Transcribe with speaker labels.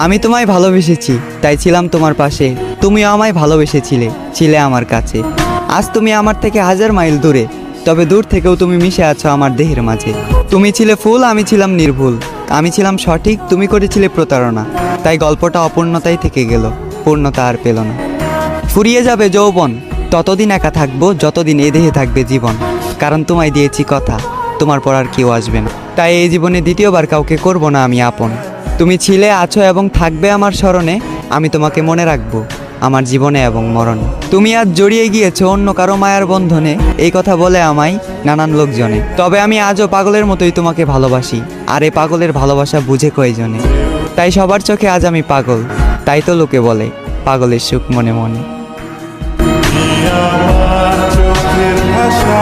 Speaker 1: আমি তোমায় ভালোবেসেছি, তাই ছিলাম তোমার পাশে। তুমিও আমায় ভালোবেসেছিলে, ছিলে আমার কাছে। আজ তুমি আমার থেকে 1000 মাইল দূরে, তবে দূর থেকেও তুমি মিশে আছো আমার দেহের মাঝে। তুমি ছিলে ফুল, আমি ছিলাম নির্ভুল। আমি ছিলাম সঠিক, তুমি করেছিলে প্রতারণা। তাই গল্পটা অপূর্ণতাই থেকে গেল, পূর্ণতা আর পেল না। ফুরিয়ে যাবে যৌবন, ততদিন একা থাকবো যতদিন এ দেহে থাকবে জীবন। কারণ তোমায় দিয়েছি কথা, তোমার পর আর কেউ আসবে না। তাই এই জীবনে দ্বিতীয়বার কাউকে করব না আমি আপন। তুমি ছিলে, আছো এবং থাকবে আমার স্মরণে। আমি তোমাকে মনে রাখবো আমার জীবনে এবং মরণে। তুমি আজ জড়িয়ে গিয়েছো অন্য কারো মায়ার বন্ধনে, এই কথা বলে আমায় নানান লোকজনে। তবে আমি আজও পাগলের মতোই তোমাকে ভালোবাসি, আর এই পাগলের ভালোবাসা বুঝে কয়জনে। তাই সবার চোখে আজ আমি পাগল, তাই তো লোকে বলে পাগলের সুখ মনে মনে।
Speaker 2: আমার চোখের ভাষা